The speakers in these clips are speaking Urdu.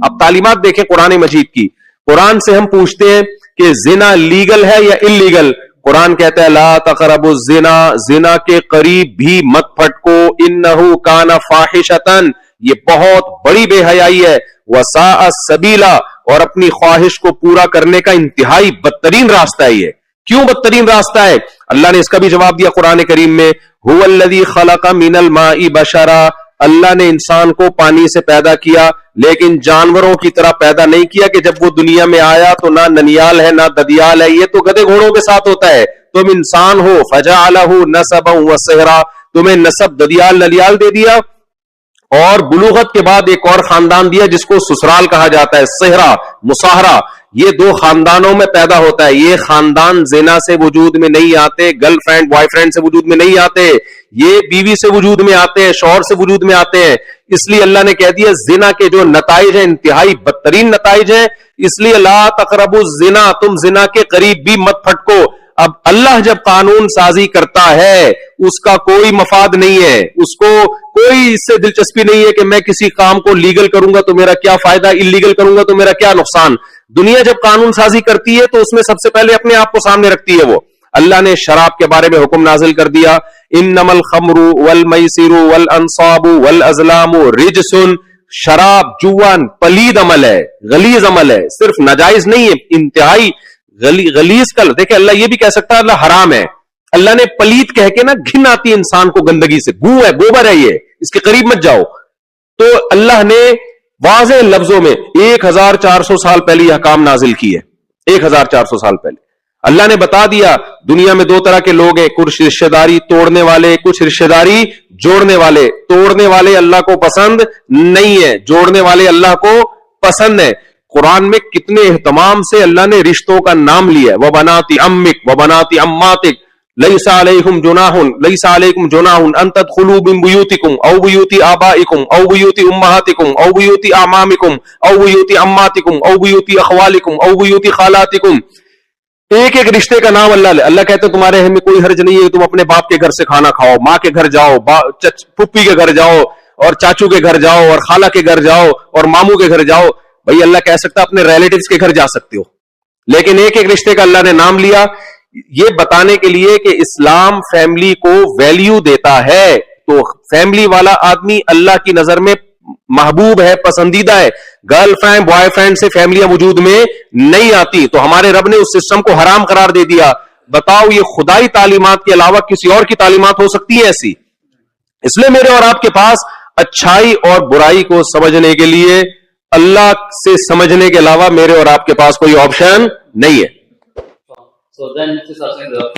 اب تعلیمات دیکھیں قرآن مجید کی. قرآن سے ہم پوچھتے ہیں کہ زنا لیگل ہے یا انلیگل؟ قرآن کہتا ہے لا تقربوا الزنا, زنا کے قریب بھی مت پھٹکو, انہ کان فاحشۃ, یہ بہت بڑی بے حیائی ہے, وساء سبیلا, اور اپنی خواہش کو پورا کرنے کا انتہائی بدترین راستہ ہے یہ. کیوں بدترین راستہ ہے؟ اللہ نے اس کا بھی جواب دیا قرآن کریم میں, هو الذی خلق من الماء بشرا, اللہ نے انسان کو پانی سے پیدا کیا, لیکن جانوروں کی طرح پیدا نہیں کیا کہ جب وہ دنیا میں آیا تو نہ ننیال ہے نہ ددیال ہے, یہ تو گدھے گھوڑوں کے ساتھ ہوتا ہے. تم انسان ہو, فجعلہ نسبا وصہرا, تمہیں نسب ددیال ننیال دے دیا, اور بلوغت کے بعد ایک اور خاندان دیا جس کو سسرال کہا جاتا ہے, صہرا, مصاہرہ. یہ دو خاندانوں میں پیدا ہوتا ہے. یہ خاندان زنا سے وجود میں نہیں آتے, گرل فرینڈ بوائے فرینڈ سے وجود میں نہیں آتے, یہ بیوی سے وجود میں آتے ہیں, شوہر سے وجود میں آتے ہیں. اس لیے اللہ نے کہہ دیا زنا کے جو نتائج ہیں انتہائی بدترین نتائج ہیں, اس لیے لا تقربوا الزنا, تم زنا کے قریب بھی مت پھٹکو. اب اللہ جب قانون سازی کرتا ہے اس کا کوئی مفاد نہیں ہے, اس کو کوئی اس سے دلچسپی نہیں ہے کہ میں کسی کام کو لیگل کروں گا تو میرا کیا فائدہ, انلیگل کروں گا تو میرا کیا نقصان. دنیا جب قانون سازی کرتی ہے تو اس میں سب سے پہلے اپنے آپ کو سامنے رکھتی ہے وہ. اللہ نے شراب کے بارے میں حکم نازل کر دیا, انما الخمر والمیسر والانصاب والازلام رجس, شراب جوان پلید عمل ہے, غلیظ عمل ہے, صرف ناجائز نہیں ہے, انتہائی غلیظ. کل دیکھیں اللہ یہ بھی کہہ سکتا ہے اللہ حرام ہے, اللہ نے پلید کہہ کے نا گھن آتی ہے انسان کو گندگی سے, گو ہے, گوبر ہے, یہ اس کے قریب مت جاؤ. تو اللہ نے واضح لفظوں میں 1400 سال پہلے یہ احکام نازل کیے. 1400 سال پہلے اللہ نے بتا دیا دنیا میں دو طرح کے لوگ ہیں, کچھ رشتہ داری توڑنے والے, کچھ رشتہ داری جوڑنے والے. توڑنے والے اللہ کو پسند نہیں ہے, جوڑنے والے اللہ کو پسند ہے. قرآن میں کتنے اہتمام سے اللہ نے رشتوں کا نام لیا ہے, وبنات عمک وبنات عماتک لیس علیکم جناح ان تدخلوا من بیوتکم او بیوت آبائکم او بیوت امہاتکم او بیوت اعمامکم او بیوت عماتکم او بیوت اخوالکم او بیوت خالاتکم. ایک ایک رشتے کا نام اللہ کہتے ہیں تمہارے میں کوئی حرج نہیں ہے, تم اپنے باپ کے گھر سے کھانا کھاؤ, ماں کے گھر جاؤ, پھپھی کے گھر جاؤ, اور چاچو کے گھر جاؤ, اور خالہ کے گھر جاؤ, اور ماموں کے گھر جاؤ. بھئی اللہ کہہ سکتا اپنے ریلیٹیوز کے گھر جا سکتے ہو, لیکن ایک ایک رشتے کا اللہ نے نام لیا, یہ بتانے کے لیے کہ اسلام فیملی کو ویلیو دیتا ہے. تو فیملی والا آدمی اللہ کی نظر میں محبوب ہے, پسندیدہ ہے. گرل فرینڈ بوائے فرینڈ سے فیملیاں وجود میں نہیں آتی, تو ہمارے رب نے اس سسٹم کو حرام قرار دے دیا. بتاؤ یہ خدائی تعلیمات کے علاوہ کسی اور کی تعلیمات ہو سکتی ہے ایسی؟ اس لیے میرے اور آپ کے پاس اچھائی اور برائی کو سمجھنے کے لیے اللہ سے سمجھنے کے علاوہ میرے اور آپ کے پاس کوئی آپشن نہیں ہے.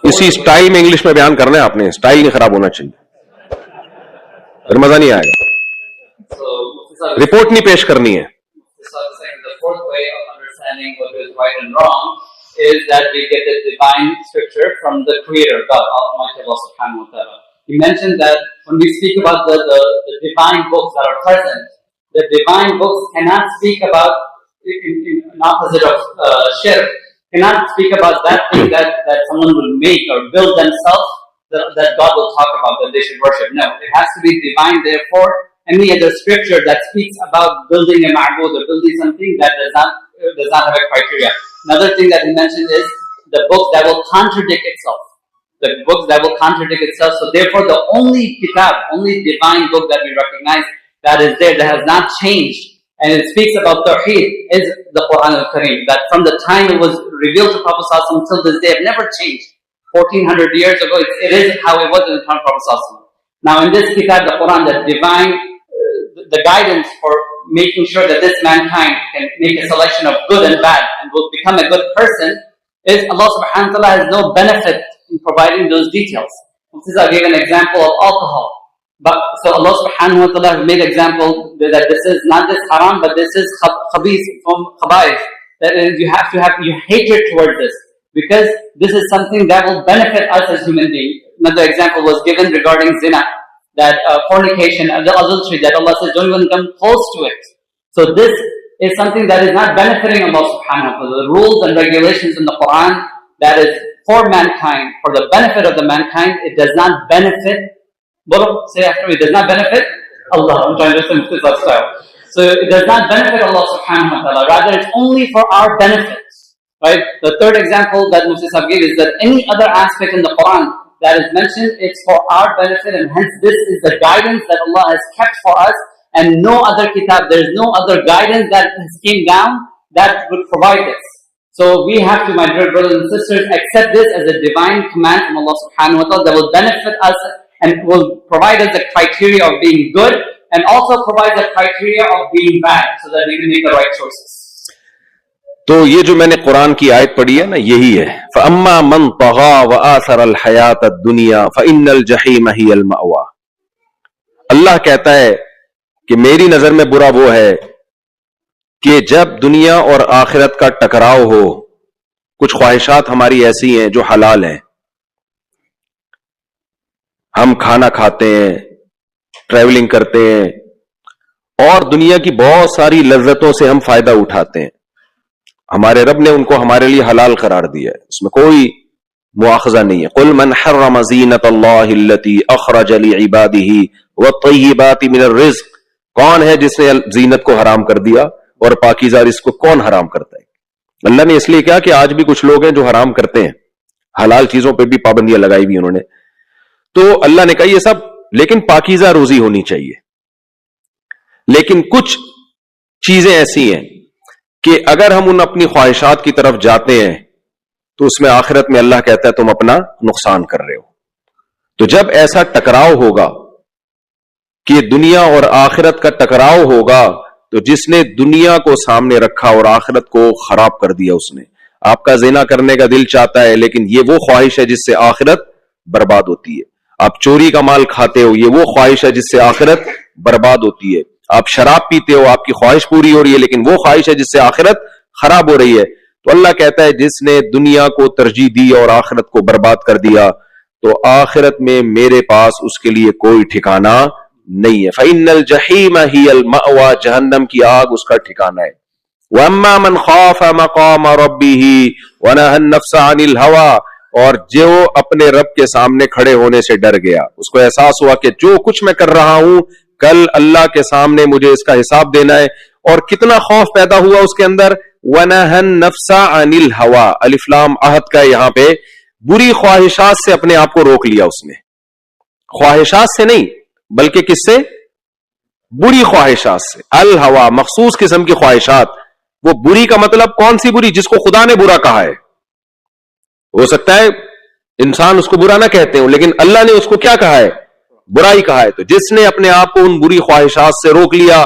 اسی سٹائل میں انگلش میں بیان کرنا ہے آپ نے, سٹائل نہیں خراب ہونا چاہیے, پھر مزہ نہیں آئے گا. رپورٹ نہیں پیش کرنی ہے. Is that we get the divine scripture from the Creator, God Almighty Allah Subhanahu wa Taala. He mentioned that when we speak about the divine books that are present, the divine books cannot speak about, in opposite of shirk, cannot speak about that thing that someone will make or build themselves, that God will talk about, that they should worship. No, it has to be divine. Therefore, any other scripture that speaks about building a ma'bud or building something that does not have a criteria. Another thing that he mentioned is the book that will contradict itself. The books that will contradict itself. So therefore, the only kitab, only divine book that we recognize that is there, that has not changed, and it speaks about Tawheed, is the Quran al-Kareem. That from the time it was revealed to Prophet ﷺ until this day, it never changed. 1400 years ago, it is how it was in the time of Prophet ﷺ. Now in this kitab, the Quran, the divine, the guidance for making sure that this mankind can make a selection of good and bad and will become a good person, is Allah subhanahu wa ta'ala has no benefit in providing those details. I gave an example of alcohol. But so Allah subhanahu wa ta'ala has made example that this is not this haram, but this is khabith from khaba'ith. That is, you have to have your hatred towards this, because this is something that will benefit us as human beings. Another example was given regarding zina, that fornication and the adultery, that Allah says don't even come close to it. So this is something that is not benefiting Allah subhanahu wa ta'ala. The rules and regulations in the Quran that is for mankind, for the benefit of the mankind, it does not benefit, say after me, it does not benefit Allah. I'm trying to say this style. So it does not benefit Allah subhanahu wa ta'ala. Rather, it's only for our benefit. Right? The third example that Mufti Sahib gave is that any other aspect in the Quran that is mentioned, it's for our benefit, and hence this is the guidance that Allah has kept for us, and no other kitab, there is no other guidance that has came down that would provide this. So we have to, my dear brothers and sisters, accept this as a divine command from Allah subhanahu wa ta'ala that will benefit us and will provide us the criteria of being good, and also provide the criteria of being bad, so that we can make the right choices. تو یہ جو میں نے قرآن کی آیت پڑھی ہے نا، یہی ہے فَأَمَّا مَنْ طَغَى وَآثَرَ الْحَيَاةَ الدُّنْيَا فَإِنَّ الْجَحِيمَ هِيَ الْمَأْوَى. اللہ کہتا ہے کہ میری نظر میں برا وہ ہے کہ جب دنیا اور آخرت کا ٹکراؤ ہو، کچھ خواہشات ہماری ایسی ہیں جو حلال ہیں، ہم کھانا کھاتے ہیں، ٹریولنگ کرتے ہیں، اور دنیا کی بہت ساری لذتوں سے ہم فائدہ اٹھاتے ہیں. ہمارے رب نے ان کو ہمارے لیے حلال قرار دیا ہے، اس میں کوئی مواخذہ نہیں ہے. قل من حرم زینت اللہ التی اخرج لعباده والطیبات من الرزق. کون ہے جس نے زینت کو حرام کر دیا اور پاکیزہ رزق کو کون حرام کرتا ہے؟ اللہ نے اس لیے کیا کہ آج بھی کچھ لوگ ہیں جو حرام کرتے ہیں، حلال چیزوں پہ بھی پابندیاں لگائی ہوئی انہوں نے. تو اللہ نے کہا یہ سب، لیکن پاکیزہ روزی ہونی چاہیے. لیکن کچھ چیزیں ایسی ہیں کہ اگر ہم ان اپنی خواہشات کی طرف جاتے ہیں تو اس میں آخرت میں اللہ کہتا ہے تم اپنا نقصان کر رہے ہو. تو جب ایسا ٹکراؤ ہوگا کہ دنیا اور آخرت کا ٹکراؤ ہوگا، تو جس نے دنیا کو سامنے رکھا اور آخرت کو خراب کر دیا، اس نے، آپ کا زنا کرنے کا دل چاہتا ہے لیکن یہ وہ خواہش ہے جس سے آخرت برباد ہوتی ہے. آپ چوری کا مال کھاتے ہو، یہ وہ خواہش ہے جس سے آخرت برباد ہوتی ہے. آپ شراب پیتے ہو، آپ کی خواہش پوری ہو رہی ہے لیکن وہ خواہش ہے جس سے آخرت خراب ہو رہی ہے. تو اللہ کہتا ہے جس نے دنیا کو ترجیح دی اور آخرت کو برباد کر دیا، تو آخرت میں میرے پاس اس کے لیے کوئی ٹھکانہ نہیں ہے. فَإِنَّ الْجَحِيمَ هِيَ الْمَأْوَى. جہنم کی آگ اس کا ٹھکانہ ہے. وَأَمَّا مَنْ خَافَ مَقَامَ رَبِّهِ وَنَهَى النَّفْسَ عَنِ الْهَوَىٰ. اور جو اپنے رب کے سامنے کھڑے ہونے سے ڈر گیا، اس کو احساس ہوا کہ جو کچھ میں کر رہا ہوں کل اللہ کے سامنے مجھے اس کا حساب دینا ہے، اور کتنا خوف پیدا ہوا اس کے اندر. وَنَهَى النَّفْسَ عَنِ الْهَوَىٰ. الف لام عہد کا یہاں پہ بری خواہشات سے اپنے آپ کو روک لیا اس نے. خواہشات سے نہیں بلکہ کس سے؟ بری خواہشات سے. الہوا مخصوص قسم کی خواہشات. وہ بری کا مطلب کون سی بری؟ جس کو خدا نے برا کہا ہے. ہو سکتا ہے انسان اس کو برا نہ کہتے ہوں لیکن اللہ نے اس کو کیا کہا ہے؟ برائی کہا ہے. تو جس نے اپنے آپ کو ان بری خواہشات سے روک لیا،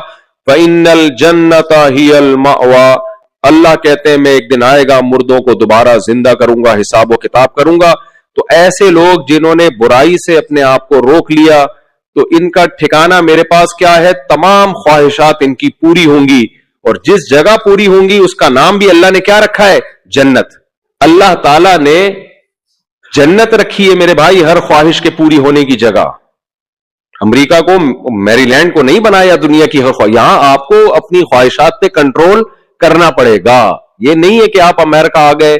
فَإِنَّ الْجَنَّةَ هِيَ الْمَأْوَىٰ. اللہ کہتے ہیں میں ایک دن آئے گا، مردوں کو دوبارہ زندہ کروں گا، حساب و کتاب کروں گا. تو ایسے لوگ جنہوں نے برائی سے اپنے آپ کو روک لیا، تو ان کا ٹھکانہ میرے پاس کیا ہے؟ تمام خواہشات ان کی پوری ہوں گی، اور جس جگہ پوری ہوں گی اس کا نام بھی اللہ نے کیا رکھا ہے؟ جنت. اللہ تعالیٰ نے جنت رکھی ہے میرے بھائی ہر خواہش کے پوری ہونے کی جگہ. امریکہ کو، میری لینڈ کو نہیں بنایا دنیا کی ہر خواہش. یہاں آپ کو اپنی خواہشات پہ کنٹرول کرنا پڑے گا. یہ نہیں ہے کہ آپ امریکہ آ گئے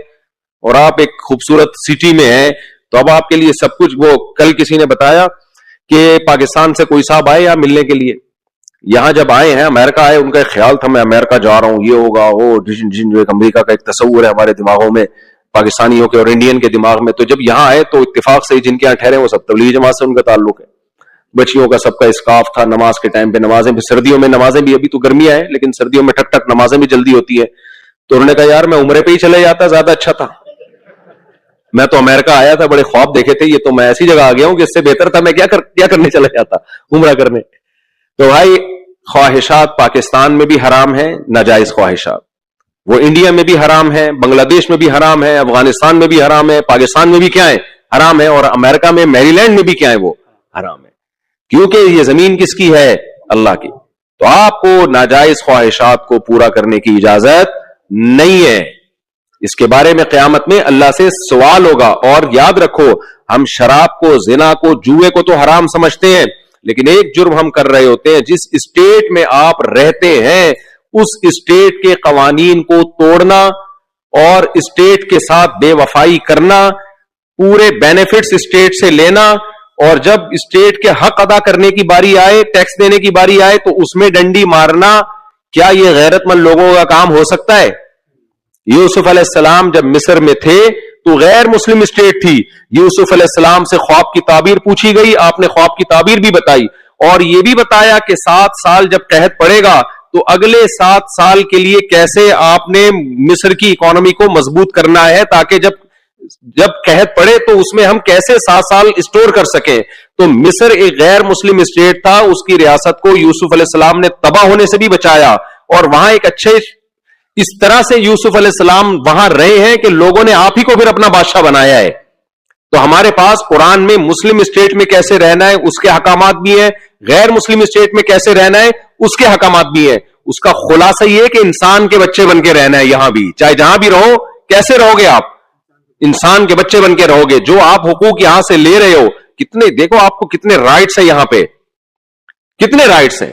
اور آپ ایک خوبصورت سٹی میں ہیں تو اب آپ کے لیے سب کچھ. وہ کل کسی نے بتایا کہ پاکستان سے کوئی صاحب آئے یہاں ملنے کے لیے، یہاں جب آئے ہیں امریکہ آئے، ان کا ایک خیال تھا میں امریکہ جا رہا ہوں، یہ ہوگا وہ جو ایک امریکہ کا ایک تصور ہے ہمارے دماغوں میں، پاکستانیوں کے اور انڈین کے دماغ میں. تو جب یہاں آئے تو اتفاق سے جن کے یہاں ٹھہرے وہ سب تبلیغی جماعت سے ان کا تعلق ہے. بچیوں کا سب کا اسکارف تھا، نماز کے ٹائم پہ نمازیں بھی، سردیوں میں نمازیں بھی، ابھی تو گرمیاں ہیں لیکن سردیوں میں ٹھک ٹھک نمازیں بھی جلدی ہوتی ہیں. تو انہوں نے کہا یار میں عمرے پہ ہی چلے جاتا زیادہ اچھا تھا. میں تو امریکہ آیا تھا، بڑے خواب دیکھے تھے، یہ تو میں ایسی جگہ آ گیا ہوں کہ اس سے بہتر تھا میں کیا کرنے چلا جاتا، عمرہ کرنے. تو بھائی خواہشات پاکستان میں بھی حرام ہیں، ناجائز خواہشات. وہ انڈیا میں بھی حرام ہے، بنگلہ دیش میں بھی حرام ہے، افغانستان میں بھی حرام ہے، پاکستان میں بھی کیا ہے؟ حرام ہے. اور امریکہ میں میری لینڈ میں بھی کیا ہے؟ وہ حرام ہے. کیونکہ یہ زمین کس کی ہے؟ اللہ کی. تو آپ کو ناجائز خواہشات کو پورا کرنے کی اجازت نہیں ہے. اس کے بارے میں قیامت میں اللہ سے سوال ہوگا. اور یاد رکھو ہم شراب کو، زنا کو، جوئے کو تو حرام سمجھتے ہیں لیکن ایک جرم ہم کر رہے ہوتے ہیں. جس اسٹیٹ میں آپ رہتے ہیں اس اسٹیٹ کے قوانین کو توڑنا اور اسٹیٹ کے ساتھ بے وفائی کرنا، پورے بینیفٹس اسٹیٹ سے لینا اور جب اسٹیٹ کے حق ادا کرنے کی باری آئے, ٹیکس دینے کی باری آئے, تو اس میں ڈنڈی مارنا, کیا یہ غیرت مند لوگوں کا کام ہو سکتا ہے؟ یوسف علیہ السلام جب مصر میں تھے تو غیر مسلم اسٹیٹ تھی. یوسف علیہ السلام سے خواب کی تعبیر پوچھی گئی, آپ نے خواب کی تعبیر بھی بتائی, اور یہ بھی بتایا کہ 7 سال جب قحط پڑے گا تو اگلے 7 سال کے لیے کیسے آپ نے مصر کی اکانومی کو مضبوط کرنا ہے, تاکہ جب قحط پڑے تو اس میں ہم کیسے 7 سال اسٹور کر سکیں. تو مصر ایک غیر مسلم اسٹیٹ تھا, اس کی ریاست کو یوسف علیہ السلام نے تباہ ہونے سے بھی بچایا, اور وہاں ایک اچھے اس طرح سے یوسف علیہ السلام وہاں رہے ہیں کہ لوگوں نے آپ ہی کو پھر اپنا بادشاہ بنایا ہے. تو ہمارے پاس قرآن میں مسلم اسٹیٹ میں کیسے رہنا ہے اس کے احکامات بھی ہیں, غیر مسلم اسٹیٹ میں کیسے رہنا ہے اس کے احکامات بھی ہیں. اس کا خلاصہ یہ کہ انسان کے بچے بن کے رہنا ہے یہاں بھی, چاہے جہاں بھی رہو. کیسے رہو گے آپ؟ انسان کے بچے بن کے رہو گے. جو آپ حقوق یہاں سے لے رہے ہو, کتنے دیکھو آپ کو کتنے رائٹس ہیں یہاں پہ, کتنے رائٹس ہیں.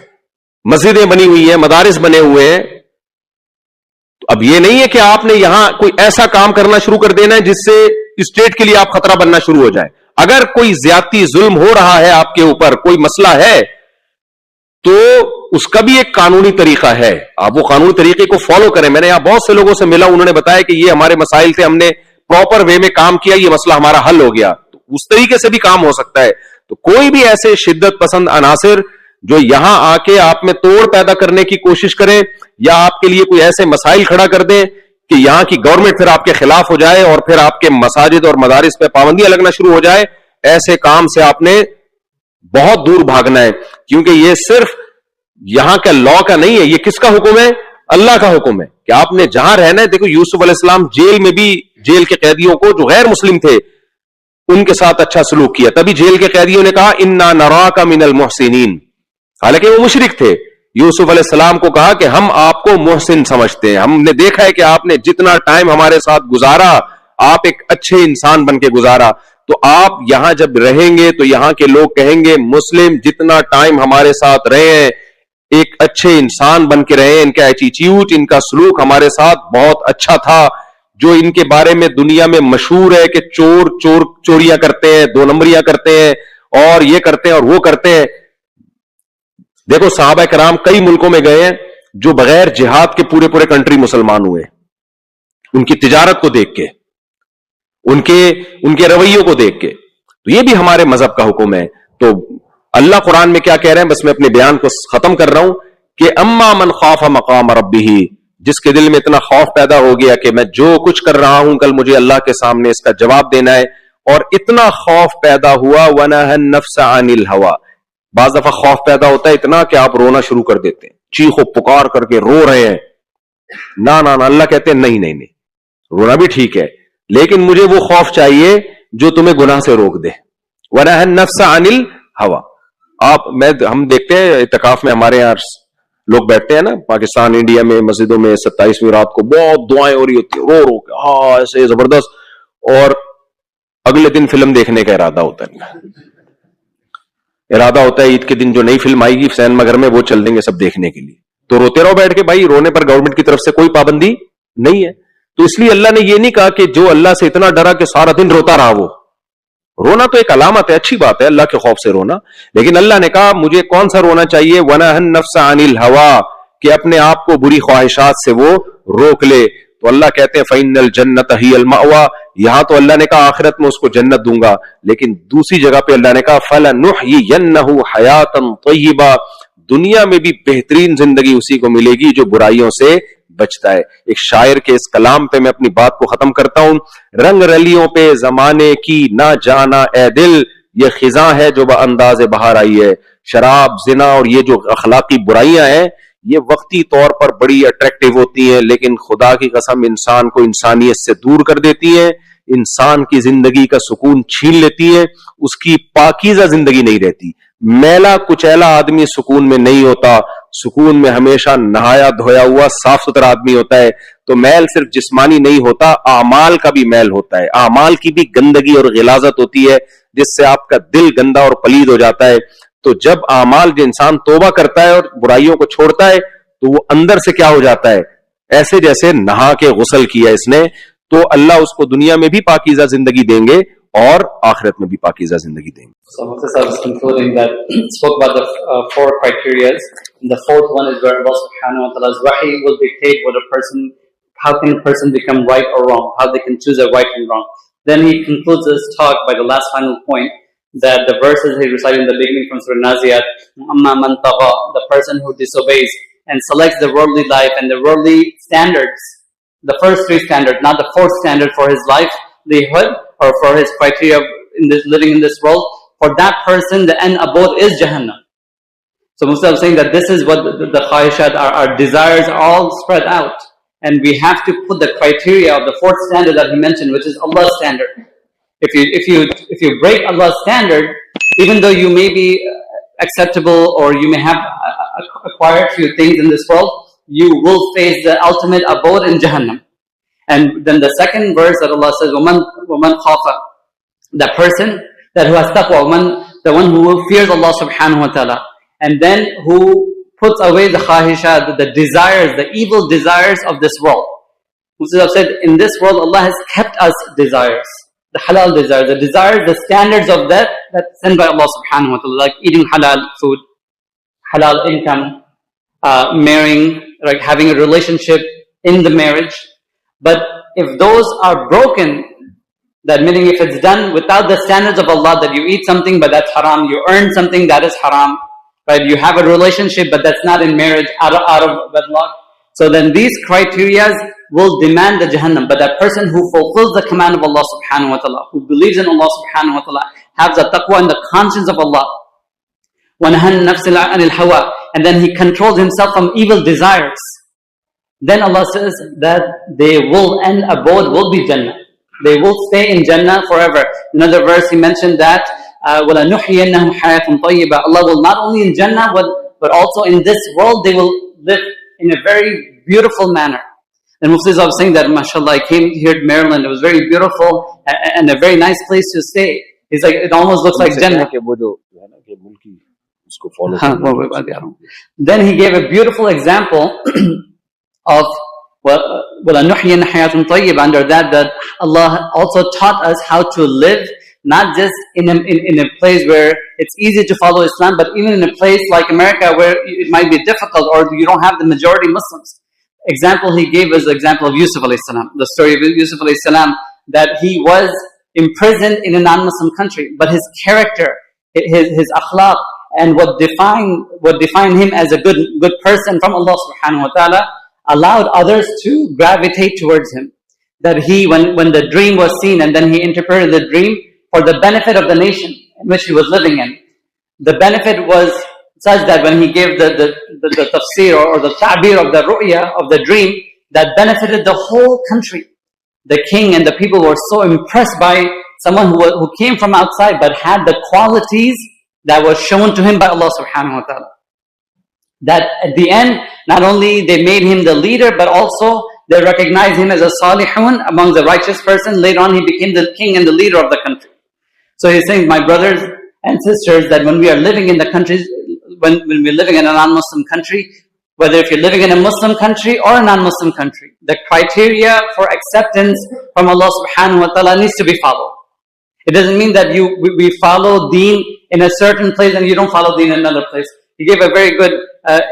مسجدیں بنی ہوئی ہیں, مدارس بنے ہوئے ہیں. اب یہ نہیں ہے کہ آپ نے یہاں کوئی ایسا کام کرنا شروع کر دینا ہے جس سے اسٹیٹ کے لیے آپ خطرہ بننا شروع ہو جائے. اگر کوئی زیادتی ظلم ہو رہا ہے آپ کے اوپر, کوئی مسئلہ ہے, تو اس کا بھی ایک قانونی طریقہ ہے, آپ وہ قانونی طریقے کو فالو کریں. میں نے یہاں بہت سے لوگوں سے ملا, انہوں نے بتایا کہ یہ ہمارے مسائل تھے, ہم نے پراپر وے میں کام کیا, یہ مسئلہ ہمارا حل ہو گیا. تو اس طریقے سے بھی کام ہو سکتا ہے. تو کوئی بھی ایسے شدت پسند عناصر جو یہاں آ کے آپ میں توڑ پیدا کرنے کی کوشش کریں, یا آپ کے لیے کوئی ایسے مسائل کھڑا کر دیں کہ یہاں کی گورنمنٹ پھر آپ کے خلاف ہو جائے اور پھر آپ کے مساجد اور مدارس پہ پابندیاں لگنا شروع ہو جائے, ایسے کام سے آپ نے بہت دور بھاگنا ہے. کیونکہ یہ صرف یہاں کا لا کا نہیں ہے, یہ کس کا حکم ہے؟ اللہ کا حکم ہے کہ آپ نے جہاں رہنا ہے. دیکھو یوسف علیہ السلام جیل میں بھی جیل کے قیدیوں کو جو غیر مسلم تھے ان کے ساتھ اچھا سلوک کیا. تبھی جیل کے قیدیوں نے کہا انا نراک من المحسنین, حالانکہ وہ مشرک تھے. یوسف علیہ السلام کو کہا کہ ہم آپ کو محسن سمجھتے ہیں, ہم نے دیکھا ہے کہ آپ نے جتنا ٹائم ہمارے ساتھ گزارا آپ ایک اچھے انسان بن کے گزارا. تو آپ یہاں جب رہیں گے تو یہاں کے لوگ کہیں گے مسلم جتنا ٹائم ہمارے ساتھ رہے ہیں ایک اچھے انسان بن کے رہے, ان کا ایٹیٹیوڈ, ان کا سلوک ہمارے ساتھ بہت اچھا تھا. جو ان کے بارے میں دنیا میں مشہور ہے کہ چوریاں کرتے ہیں, 2 نمبریاں کرتے ہیں, اور یہ کرتے ہیں اور وہ کرتے ہیں. دیکھو صحابہ کرام کئی ملکوں میں گئے ہیں جو بغیر جہاد کے پورے کنٹری مسلمان ہوئے. ان کی تجارت کو دیکھ کے, ان کے رویوں کو دیکھ کے. تو یہ بھی ہمارے مذہب کا حکم ہے. تو اللہ قرآن میں کیا کہہ رہے ہیں, بس میں اپنے بیان کو ختم کر رہا ہوں کہ اما من خاف مقام ربہ, جس کے دل میں اتنا خوف پیدا ہو گیا کہ میں جو کچھ کر رہا ہوں کل مجھے اللہ کے سامنے اس کا جواب دینا ہے, اور اتنا خوف پیدا ہوا ونہى النفس عن الہوى. بعض دفعہ خوف پیدا ہوتا ہے اتنا کہ آپ رونا شروع کر دیتے ہیں, چیخ و پکار کر کے رو رہے ہیں. نہ اللہ کہتے ہیں نہیں, رونا بھی ٹھیک ہے, لیکن مجھے وہ خوف چاہیے جو تمہیں گناہ سے روک دے. ونہى النفس عن الہوى. ہم دیکھتے ہیں اعتکاف میں ہمارے یہاں لوگ بیٹھتے ہیں نا, پاکستان انڈیا میں مسجدوں میں 27ویں رات کو بہت دعائیں ہو رہی ہوتی ہیں, رو کے ایسے زبردست, اور اگلے دن فلم دیکھنے کا ارادہ ہوتا ہے عید کے دن جو نئی فلم آئے گی سینما گھر میں وہ چل دیں گے سب دیکھنے کے لیے. تو روتے رہو بیٹھ کے, بھائی رونے پر گورنمنٹ کی طرف سے کوئی پابندی نہیں ہے. تو اس لیے اللہ نے یہ نہیں کہا کہ جو اللہ سے اتنا ڈرا کہ سارا دن روتا رہا, وہ رونا تو ایک علامت ہے, اچھی بات ہے اللہ کے خوف سے رونا, لیکن اللہ نے کہا مجھے کون سا رونا چاہیے, ونہى النفس عن الہوى, کہ اپنے آپ کو بری خواہشات سے وہ روک لے. تو اللہ کہتے ہیں فإن الجنۃ ہی المأوى, یہاں تو اللہ نے کہا آخرت میں اس کو جنت دوں گا, لیکن دوسری جگہ پہ اللہ نے کہا فلنحیینہ حیاتا طیبہ, دنیا میں بھی بہترین زندگی اسی کو ملے گی جو برائیوں سے بچتا ہے. ایک شاعر کے اس کلام پہ میں اپنی بات کو ختم کرتا ہوں. رنگ رلیوں پہ زمانے کی نہ جانا اے دل, یہ خزاں ہے جو بانداز بہار آئی ہے. شراب, زنا اور یہ جو اخلاقی برائیاں ہیں یہ وقتی طور پر بڑی اٹریکٹیو ہوتی ہیں, لیکن خدا کی قسم انسان کو انسانیت سے دور کر دیتی ہیں, انسان کی زندگی کا سکون چھین لیتی ہیں, اس کی پاکیزہ زندگی نہیں رہتی. میلا کچیلا آدمی سکون میں نہیں ہوتا, سکون میں ہمیشہ نہایا دھویا ہوا صاف ستھرا آدمی ہوتا ہے. تو میل صرف جسمانی نہیں ہوتا, اعمال کا بھی میل ہوتا ہے, اعمال کی بھی گندگی اور غلاظت ہوتی ہے جس سے آپ کا دل گندا اور پلید ہو جاتا ہے. تو جب اعمال جو انسان توبہ کرتا ہے اور برائیوں کو چھوڑتا ہے تو وہ اندر سے کیا ہو جاتا ہے, ایسے جیسے نہا کے غسل کیا اس نے. تو اللہ اس کو دنیا میں بھی پاکیزہ زندگی دیں گے اور آخرت میں بھی پاکیزہ زندگی دیں گے. So Mufti Sahib is concluding that spoke about the four criteria. And the fourth one is where Allah subhanahu wa ta'ala's wahi will dictate what a person, how can a person become right or wrong, how they can choose a right and wrong. Then he concludes his talk by the last final point, that the verses he recited in the beginning from Surah Naziyat, Amma man tagha, the person who disobeys and selects the worldly life and the worldly standards, the first three standards, not the fourth standard for his livelihood or for his criteria in this living in this world, for that person the end abode is Jahannam. So Musa was saying that this is what the khahishat, our desires are all spread out. And we have to put the criteria of the fourth standard that he mentioned, which is Allah's standard. If you break Allah's standard, even though you may be acceptable or you may have acquired few things in this world, you will face the ultimate abode in Jahannam. And then the second verse that Allah says, وَمَنْ خَافَ, the person that who has taqwa, the one who fears Allah subhanahu wa ta'ala, and then who puts away the khahishat, the desires, the evil desires of this world. Muslims have said, in this world Allah has kept us desires, the halal desires, the desires, the standards of that's sent by Allah subhanahu wa ta'ala, like eating halal food, halal income, marrying, like having a relationship in the marriage. But if those are broken, that meaning if it's done without the standards of Allah, that you eat something but that's haram, you earn something that is haram, right? You have a relationship but that's not in marriage, out of wedlock. So then these criteria will demand the Jahannam. But that person who fulfills the command of Allah subhanahu wa ta'ala, who believes in Allah subhanahu wa ta'ala, has the taqwa and the conscience of Allah, وَنَهَنْ نَفْسِ عَنِ الْهَوَىٰ, and then he controls himself from evil desires, then Allah says that they will end abode will be Jannah. They will stay in Jannah forever. Another verse he mentioned that وَلَنُحْيِيَنَّهُمْ حَيَاةٌ طَيِّبَةٌ, Allah will not only in Jannah but also in this world they will live in a very beautiful manner. And Mufti was saying that, mashallah, I came here to Maryland, it was very beautiful and a very nice place to stay. He's like, it almost looks like Jannah. Then he gave a beautiful example of وَلَنُحْيِيَنَّ حَيَاةٌ طَيِّبَةٌ, under that Allah also taught us how to live, not just in a place where it's easy to follow Islam, but even in a place like America where it might be difficult or you don't have the majority Muslims. Example he gave was the example of Yusuf alayhi salam, the story of Yusuf alayhi salam, that he was imprisoned in a non-Muslim country, but his character, his akhlaq, and what defined him as a good person from Allah subhanahu wa ta'ala allowed others to gravitate towards him. That he, when the dream was seen and then he interpreted the dream for the benefit of the nation in which he was living in. The benefit was such that when he gave the tafsir or the ta'bir of the ru'ya, of the dream, that benefited the whole country. The king and the people were so impressed by someone who came from outside but had the qualities that was shown to him by Allah subhanahu wa ta'ala. That at the end, not only they made him the leader, but also they recognized him as a salihun, among the righteous person. Later on, he became the king and the leader of the country. So he's saying, my brothers and sisters, that when we are living in the countries, when we're living in a non-Muslim country, whether if you're living in a Muslim country or a non-Muslim country, the criteria for acceptance from Allah subhanahu wa ta'ala needs to be followed. It doesn't mean that we follow deen in a certain place and you don't follow deen in another place. He gave a very good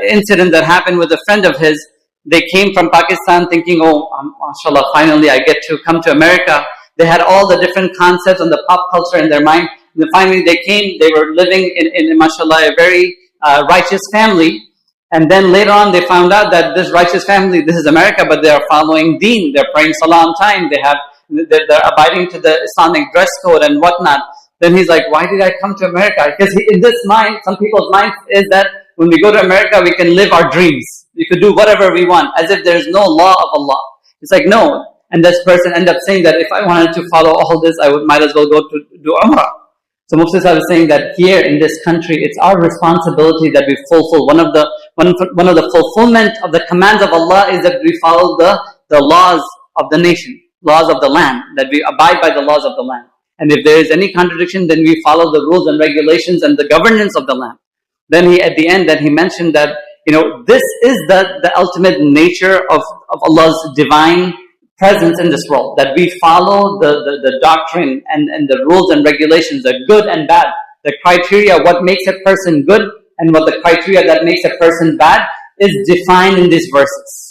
incident that happened with a friend of his. They came from Pakistan thinking, mashallah, finally I get to come to America. They had all the different concepts and the pop culture in their mind. And then finally they came, they were living in mashallah, a very righteous family. And then later on they found out that this righteous family, this is America, but they are following deen. They're praying salah on time. They're abiding to the Islamic dress code and whatnot. Then he's like, why did I come to America? Because in this mind, some people's mind is that when we go to America, we can live our dreams. We could do whatever we want, as if there's no law of Allah. It's like, no. And this person ended up saying that if I wanted to follow all this, I might as well go to do Umrah. So Mufti Sahib is saying that here in this country, it's our responsibility that we fulfill. One of the fulfillment of the commands of Allah is that we follow the laws of the nation, laws of the land, that we abide by the laws of the land. And if there is any contradiction, then we follow the rules and regulations and the governance of the land. Then at the end he mentioned that, this is the ultimate nature of Allah's divine presence in this world, that we follow the doctrine and the rules and regulations, the good and bad, the criteria, what makes a person good and what the criteria that makes a person bad is defined in these verses.